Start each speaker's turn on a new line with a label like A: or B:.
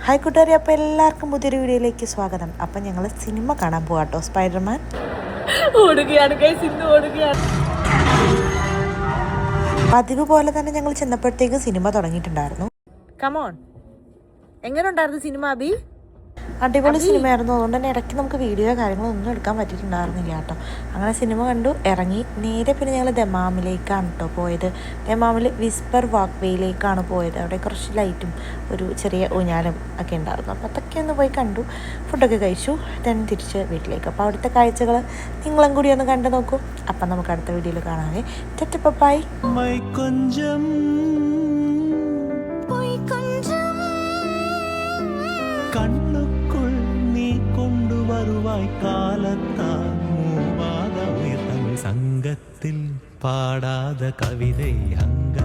A: Hi കൂട്ടുകാരെ, അപ്പോൾ എല്ലാവർക്കും പുതിയൊരു വീഡിയോയിലേക്ക് സ്വാഗതം. അപ്പം ഞങ്ങൾ സിനിമ കാണാൻ പോകാം കേട്ടോ. സ്പൈഡർമാൻ
B: ഓടുകയാണ്, ഓടുകയാണ്.
A: പതിവ് പോലെ തന്നെ ഞങ്ങൾ ചെന്നപ്പോഴത്തേക്കും സിനിമ തുടങ്ങിയിട്ടുണ്ടായിരുന്നു.
B: കമോൺ, എങ്ങനെ ഉണ്ടായിരുന്നു സിനിമ അബി?
A: അടിപൊളി സിനിമയായിരുന്നു. അതുകൊണ്ട് തന്നെ ഇടയ്ക്ക് നമുക്ക് വീഡിയോ കാര്യങ്ങളൊന്നും എടുക്കാൻ പറ്റിയിട്ടുണ്ടായിരുന്നില്ല കേട്ടോ. അങ്ങനെ സിനിമ കണ്ടു ഇറങ്ങി. നേരെ പിന്നെ ഞങ്ങൾ ദമാമിലേക്കാണ് കേട്ടോ പോയത്. ദമാമിൽ വിസ്പർ വാക്ക് വേയിലേക്കാണ് പോയത്. അവിടെ കുറച്ച് ലൈറ്റും ഒരു ചെറിയ ഊഞ്ഞാലും ഒക്കെ ഉണ്ടായിരുന്നു. അപ്പോൾ അതൊക്കെ ഒന്ന് പോയി കണ്ടു, ഫുഡൊക്കെ കഴിച്ചു, then തിരിച്ച് വീട്ടിലേക്ക്. അപ്പോൾ അവിടുത്തെ കാഴ്ചകൾ നിങ്ങളും കൂടി ഒന്ന് കണ്ടു നോക്കൂ. അപ്പം നമുക്ക് അടുത്ത വീഡിയോയിൽ കാണാവേ. ബൈ.
C: കണ്ണുക്കുൾ നീ കൊണ്ടുവരുവായി കാലത്താൽ മൂവാത ഉയർത്തമിഴ് സംഘത്തിൽ പാടാத കവിதை അങ്ക